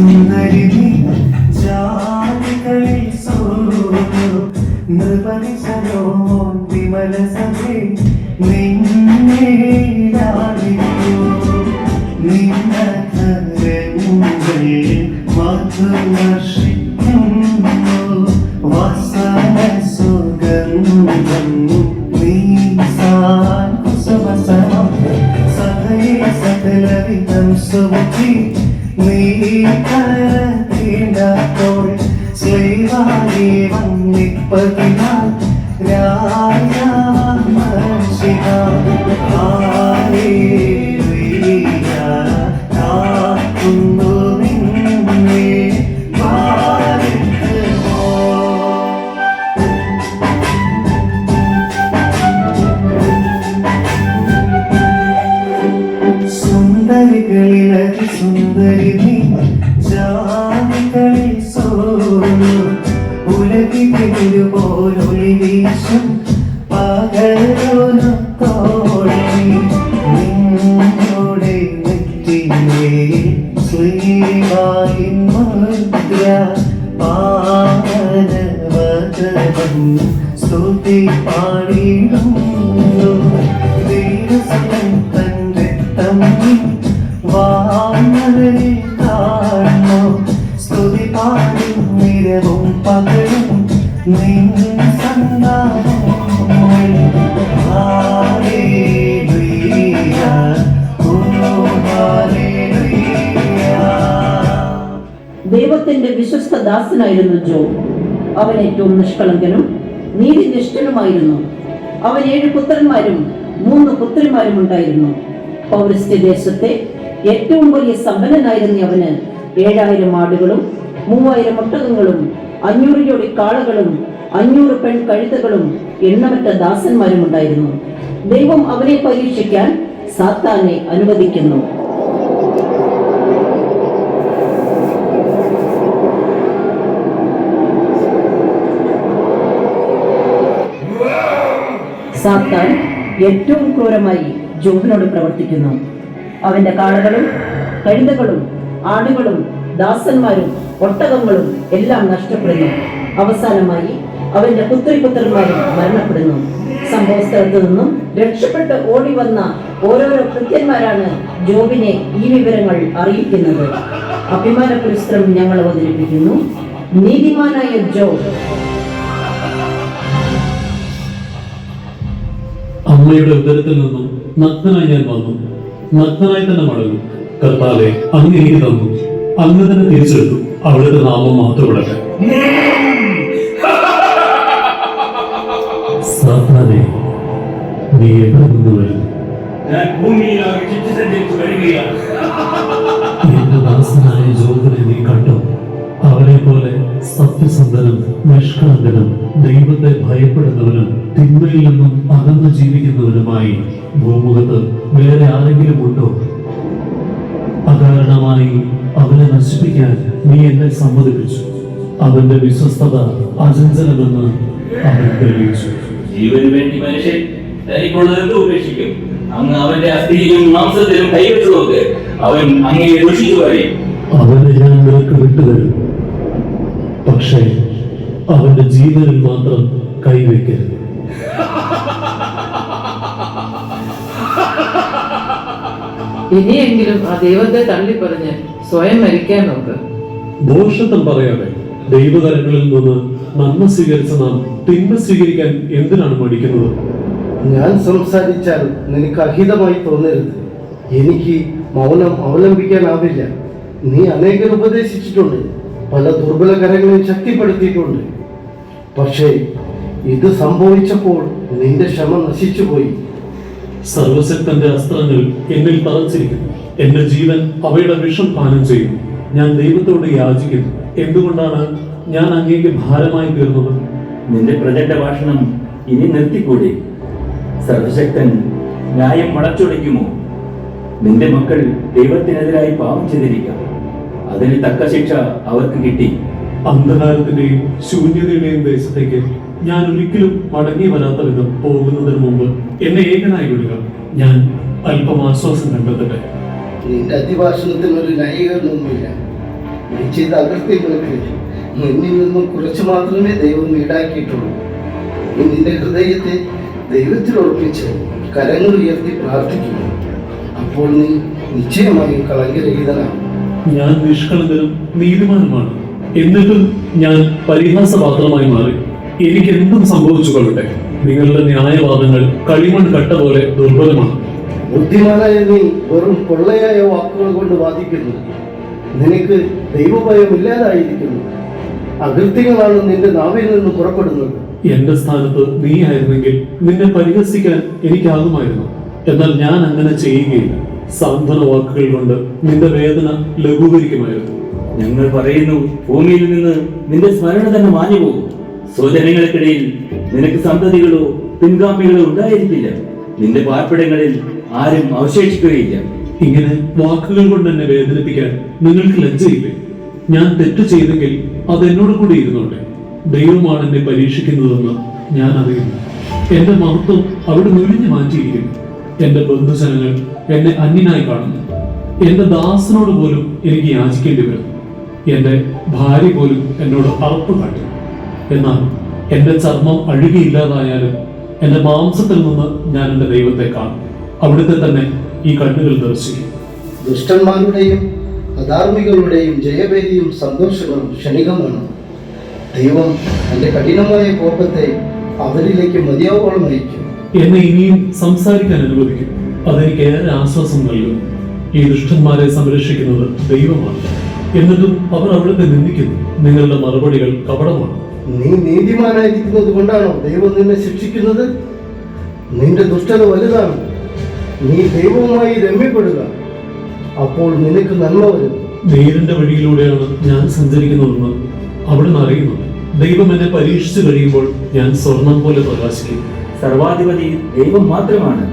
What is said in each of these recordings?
സുന്ദരി ജാതികളിൽ നൃപനിശോ വിമല സഭേ നിന്നെ മധുവർഷിക്കുന്നു വസന സുഗന്ധം നീസാൻ കുസുമസമം സഹയേ സകലവിധം സുമുഖി നീ കരത്തിടത്തോൾ സ്ലൈവായി വന്നിപ്പതിനാൽ രാജമർഷിക ഹല്ലേലൂയ കാക്കുന്നു നിന്നെ വാഴ്ത്തുമോ. സുന്ദരികളിൽ അതിസുന്ദരി നീ ജാതികളിൽ സോനു ഉലകിലൊരുപോലൊളി വീശും പകലൊരുത്തോളി നിന്നോടെ നെറ്റിമേ ശ്രീവായി മുദ്ര പാവനവദനം സ്തുതി പാടിടുന്നു ദൈവസനം തന്റെ തമ്മി വാനവരെ കാണോ സ്തുതി പാടും നിരവും പകലും നിൻ സന്താനമേ ഹല്ലേലൂയ ഓ ഹല്ലേലൂയ. ദൈവത്തിന്റെ വിശ്വസ്ത ദാസനായിരുന്നു ജോബ്. അവൻ ഏറ്റവും നിഷ്കളങ്കനും നീതിനിഷ്ഠനുമായിരുന്നു. അവൻ 7 പുത്രന്മാരും 3 പുത്രിമാരും ഉണ്ടായിരുന്നു. പൗരസ്ത്യ ദേശത്തെ ഏറ്റവും വലിയ സമ്പന്നനായിരുന്ന അവന് 7000 ആടുകളും 3000 ഒട്ടകങ്ങളും 500 ജോടി കാളകളും 500 പെൺ കഴുതകളും എണ്ണമറ്റ ദാസന്മാരും ഉണ്ടായിരുന്നു. ദൈവം അവനെ പരീക്ഷിക്കാൻ സാത്താനെ അനുവദിക്കുന്നു. സാത്താൻ ഏറ്റവും ക്രൂരമായി ജോബിനോട് പ്രവർത്തിക്കുന്നു. അവന്റെ കാളകളും കഴുതകളും ആടുകളും ദാസന്മാരും ഒട്ടകങ്ങളും എല്ലാം നഷ്ടപ്പെടുന്നു. അവസാനമായി അവന്റെ പുത്രന്മാരും മരണപ്പെടുന്നു. സംഭവ സ്ഥലത്തു നിന്നും രക്ഷപ്പെട്ട് ഓടി വന്ന ഓരോരോ കൃത്യന്മാരാണ് ജോബിനെ ഈ വിവരങ്ങൾ അറിയിക്കുന്നത്. അഭിമാന പുരസ്കാരം ഞങ്ങൾ അവതരിപ്പിക്കുന്നു. നീതിമാനായ ജോബ്. അമ്മയുടെ ഉദരത്തിൽ നിന്നും നഗ്നനായി ഞാൻ വന്നു, നഗ്നനായി തന്നെ മടങ്ങും. കർത്താവെ, അങ്ങ് എനിക്ക് തന്നു, അങ്ങ് തന്നെ തിരിച്ചെടുത്തു. അവിടുത്തെ നാമം മാത്രപ്പെടട്ടെ. സാത്താനെ, നീ എവിടെ നിന്ന് വരുന്നു? എന്റെ ദാസനായ ജോബിനെ നീ കണ്ടോ? അവരെ പോലെ സത്യസന്ധനും നിഷ്കളങ്കനും ദൈവത്തെ ഭയപ്പെടുന്നവനും തിന്മയിൽ നിന്നും അകന്നു ജീവിക്കുന്നവനുമായി ഭൂമുഖത്ത് വേറെ ആരെങ്കിലും ഉണ്ടോ? അകാരണമായി അവനെ നശിപ്പിക്കാൻ നീ എന്നെ സമ്മതിപ്പിച്ചു. അവന്റെ വിശ്വസ്തത അചഞ്ചലമെന്ന് അവൻ തെളിയിച്ചു. ജീവന് വേണ്ടി മനുഷ്യൻ തനിക്കുള്ളതെന്ത് ഉപേക്ഷിക്കും? അങ്ങ് അവന്റെ അസ്ഥിയിലും മാംസത്തിലും കൈവച്ചു നോക്ക്. അവൻ അങ്ങയെ ദുഷിച്ചു പറയും. അവനെ ഞാൻ നിനക്ക് വിട്ടുതരും, പക്ഷേ അവന്റെ ജീവനിൽ മാത്രം കൈവയ്ക്കരുത്. ഇനിയെങ്കിലും ആ ദൈവത്തെ തള്ളിപ്പറഞ്ഞ് സ്വയം മരിക്കാൻ നോക്ക്. ദോഷത്വം പറയാതെ ദൈവകരങ്ങളിൽ നിന്ന് നന്മ സ്വീകരിച്ച നാം തിന്മ സ്വീകരിക്കാൻ എന്തിനാണ് മടിക്കുന്നത്? ഞാൻ സംസാരിച്ചാൽ നിനക്ക് അഹിതമായി തോന്നരുത്. എനിക്ക് മൗനം അവലംബിക്കാനാവില്ല. നീ അനേകർ ഉപദേശിച്ചിട്ടുണ്ട്, പല ദുർബല കരങ്ങളെയും ശക്തിപ്പെടുത്തിയിട്ടുണ്ട്. പക്ഷേ ഇത് സംഭവിച്ചപ്പോൾ നിന്റെ ക്ഷമ നശിച്ചുപോയി. സർവശക്തന്റെ അസ്ത്രങ്ങൾ എന്നിൽ തറച്ചിരിക്കുന്നു. എന്റെ ജീവൻ അവയുടെ വിഷം പാനം ചെയ്യുന്നു. ഞാൻ ദൈവത്തോട് യാചിക്കുന്നു. എന്തുകൊണ്ടാണ് ഞാൻ അങ്ങേക്ക് ഭാരമായി തീർന്നത്? നിന്റെ പ്രചണ്ഡ ഭാഷണം ഇനി നിർത്തിക്കൂടെ? സർവശക്തൻ ന്യായം വളച്ചൊടിക്കുമോ? നിന്റെ മക്കൾ ദൈവത്തിനെതിരായി പാപം ചെയ്തിരിക്കാം. അതിന് തക്ക ശിക്ഷ അവർക്ക് കിട്ടി. അന്ധകാരത്തിന്റെയും ശൂന്യതയുടെയും ദേശത്തേക്ക് ഞാൻ ഒരിക്കലും മടങ്ങി വരാത്ത വിധം പോകുന്നതിന് മുമ്പ് എന്നെ ഏകനായി വിടുക. ഞാൻ അല്പം ആശ്വാസം കണ്ടെത്തട്ടെ. നിന്റെ അതിഭാഷണത്തിനൊരു ന്യായീകരണമൊന്നുമില്ല. നീ ചെയ്ത അകൃത്യങ്ങൾക്ക് നിന്നിൽ നിന്നും കുറച്ച് മാത്രമേ ദൈവം ഈടാക്കിയിട്ടുള്ളൂ. നീ നിന്റെ ഹൃദയത്തെ ദൈവത്തിൽ ഉറപ്പിച്ച് കരങ്ങൾ ഉയർത്തി പ്രാർത്ഥിക്കുന്നു. അപ്പോൾ നീ നിശ്ചയമായും കളങ്കരഹിതനാകും. ഞാൻ നിഷ്കളങ്കനും നീതിമാനുമാണ്. എന്നിട്ടും ഞാൻ പരിഹാസപാത്രമായി മാറി. എനിക്ക് എന്തും സംഭവിച്ചു കൊള്ളട്ടെ. നിങ്ങളുടെ ന്യായവാദങ്ങൾ കളിമൺ കട്ട പോലെ ദുർബലമാണ്. ബുദ്ധിമാനായ നീ വെറും കൊള്ളയായ വാക്കുകൾ കൊണ്ട് വാദിക്കുന്നു. നിനക്ക് ദൈവഭയം ഇല്ലാതായിരിക്കുന്നു. അകൃത്യങ്ങളാണ് നിന്റെ നാവിൽ നിന്ന് പുറപ്പെടുന്നത്. എന്റെ സ്ഥാനത്ത് നീ ആയിരുന്നെങ്കിൽ നിന്നെ പരിഹസിക്കാൻ എനിക്കാകുമായിരുന്നു. എന്നാൽ ഞാൻ അങ്ങനെ ചെയ്യുകയില്ല. സാന്ത്വന വാക്കുകൾ കൊണ്ട് നിന്റെ വേദന ലഘൂകരിക്കുമായിരുന്നു. ഞങ്ങൾ പറയുന്നു, ഭൂമിയിൽ നിന്ന് നിന്റെ സ്മരണ തന്നെ മാഞ്ഞു പോകും. സ്വജനങ്ങൾക്കിടയിൽ നിനക്ക് സന്തതികളോ പിൻഗാമികളോ ഉണ്ടായിരിക്കില്ല. നിന്റെ പാർപ്പിടങ്ങളിൽ ആരും അവശേഷിക്കുകയില്ല. ഇങ്ങനെ വാക്കുകൾ കൊണ്ട് എന്നെ വേദനിപ്പിക്കാൻ നിങ്ങൾക്ക് ലജ്ജയില്ലേ? ഞാൻ തെറ്റ് ചെയ്തെങ്കിൽ അത് എന്നോട് കൂടി ഇരുന്നോട്ടെ. ദൈവമാണ് എന്നെ പരീക്ഷിക്കുന്നതെന്ന് ഞാൻ അറിയുന്നു. എന്റെ മഹത്വം അവിടെ നുഴിഞ്ഞു മാറ്റിയിരിക്കുന്നു. എന്റെ ബന്ധുജനങ്ങൾ എന്നെ അന്യനായി കാണുന്നു. എന്റെ ദാസനോട് പോലും എനിക്ക് യാചിക്കേണ്ടി വരും. എന്റെ ഭാര്യ പോലും എന്നോട് അറപ്പ് കാട്ടും. എന്നാൽ എന്റെ ചർമ്മം അഴുകിയില്ലാതായാലും എന്റെ മാംസത്തിൽ നിന്ന് ഞാൻ എന്റെ ദൈവത്തെ കാണും. അവിടുത്തെ തന്നെ ഈ കണ്ണുകൾ ദർശിക്കും. ദുഷ്ടന്മാരുടെയും അധാർമികളുടെയും ജയവേദിയും സന്തോഷങ്ങളും ക്ഷണികമാണ്. ദൈവം തന്റെ കഠിനമായ കോപത്തെ അവരിലേക്ക് മതിയാവോളം നയിക്കും. എന്നെ ഇനിയും സംസാരിക്കാൻ അനുവദിക്കും. അതെനിക്ക് ഏറെ ആശ്വാസം നൽകും. ഈ ദുഷ്ടന്മാരെ സംരക്ഷിക്കുന്നത് ദൈവമാണ്. എന്നിട്ടും അവർ അവിടുത്തെ നിന്ദിക്കുന്നു. നിങ്ങളുടെ മറുപടികൾ കപടമാണ്. നീ നീതിമാനായിരിക്കുന്നത് കൊണ്ടാണോ ദൈവം നിന്നെ ശിക്ഷിക്കുന്നത്? നിന്റെ ദുഷ്ടത വലുതാണ്. നീ ദൈവവുമായി രമ്യപ്പെടുക, അപ്പോൾ നിനക്ക് നന്മ വരും. നേരിന്റെ വഴിയിലൂടെയാണ് ഞാൻ സഞ്ചരിക്കുന്നതെന്ന് അവിടുന്ന് അറിയുന്നു. ദൈവം എന്നെ പരീക്ഷിച്ചു കഴിയുമ്പോൾ ഞാൻ സ്വർണം പോലെ പ്രകാശിക്കും. സർവാധിപതി ദൈവം മാത്രമാണ്.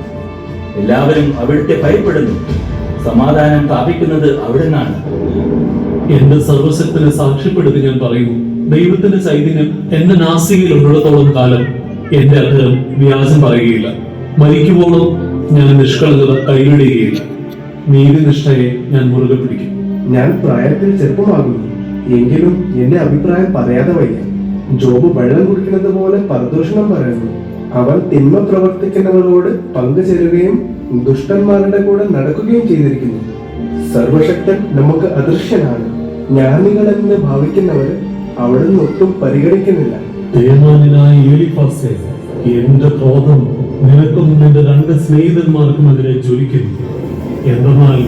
എല്ലാവരും അവിടുത്തെ ഭയപ്പെടുന്നു. സമാധാനം സ്ഥാപിക്കുന്നത് അവിടുന്നാണ്. എന്റെ സർവശക്തനെ സാക്ഷ്യപ്പെടുത്തി ഞാൻ പറയുന്നു, ദൈവത്തിന്റെ ചൈതന്യം എന്റെ നാസികയിൽ ഉള്ളിടത്തോളം കാലം എന്റെ അധരം വ്യാജം പറയുകയില്ല. മരിക്കുമ്പോഴും ഞാൻ നിഷ്കളങ്കത കൈവിടുകയില്ല. നീതിനിഷ്ഠയെ ഞാൻ മുറുകെ പിടിക്കും. ഞാൻ പ്രായത്തിൽ ചെറുപ്പമാകുന്നു, എങ്കിലും എന്റെ അഭിപ്രായം പറയാതെ വയ്യ. ജോബ് വെള്ളം കുടിക്കുന്നത് പോലെ പരദൂഷണം പറയുന്നു. അവൻ തിന്മ പ്രവർത്തിക്കുന്നവരോട് പങ്കുചേരുകയും ദുഷ്ടന്മാരുടെ കൂടെ നടക്കുകയും ചെയ്തിരിക്കുന്നു. സർവശക്തൻ നമുക്ക് അദൃശ്യനാണ്. ജ്ഞാനികളെന്ന് ഭാവിക്കുന്നവർ അവിടുന്ന് ഒട്ടും പരിഗണിക്കുന്നില്ല. തേമാനായ എലിഫാസേ, എന്റെ ക്രോധം നിനക്കും നിന്റെ രണ്ട് സ്നേഹിതന്മാർക്കും എതിരെ ജ്വലിക്കുന്നു. എന്തെന്നാൽ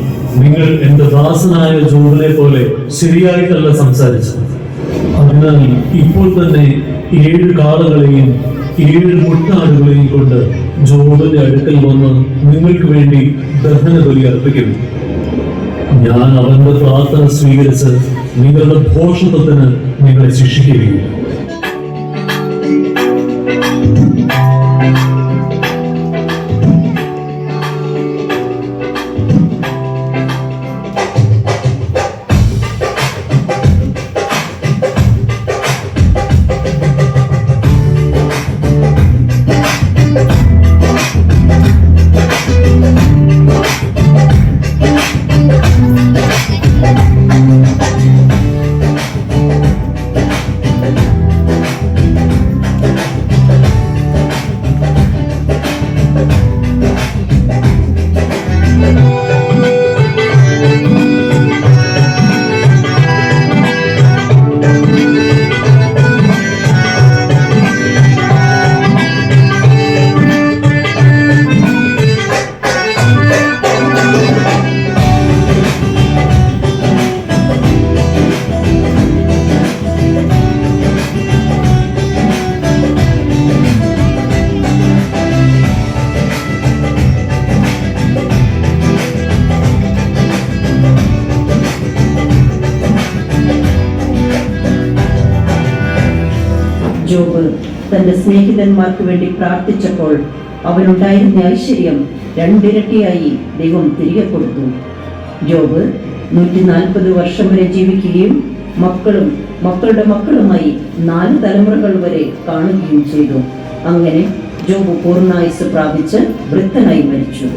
നിങ്ങൾ എന്റെ ദാസനായ ജോബിനെ പോലെ ശരിയായിട്ടല്ല സംസാരിച്ചത്. അതിനാൽ ഇപ്പോൾ തന്നെ 7 കാളകളെയും 7 മുട്ടാടുകളെയും കൊണ്ട് ജോബിന്റെ അടുക്കൽ വന്ന് നിങ്ങൾക്ക് വേണ്ടി ദഹന ബലി അർപ്പിക്കുന്നു. ഞാൻ അവന്റെ പ്രാർത്ഥന സ്വീകരിച്ച് നിങ്ങളുടെ ഭോഷത്വത്തിന് നിങ്ങളെ ശിക്ഷിക്കുകയില്ല. ജോബ് തന്റെ സ്നേഹിതന്മാർക്ക് വേണ്ടി പ്രാർത്ഥിച്ചപ്പോൾ അവനുണ്ടായിരുന്ന ഐശ്വര്യം 2 ഇരട്ടിയായി ദൈവം തിരികെ കൊടുത്തു. ജോബ് 140 വർഷം വരെ ജീവിക്കുകയും മക്കളും മക്കളുടെ മക്കളുമായി 4 തലമുറകൾ വരെ കാണുകയും ചെയ്തു. അങ്ങനെ ജോബ് പൂർണ്ണായുസ് പ്രാപിച്ച് വൃദ്ധനായി മരിച്ചു.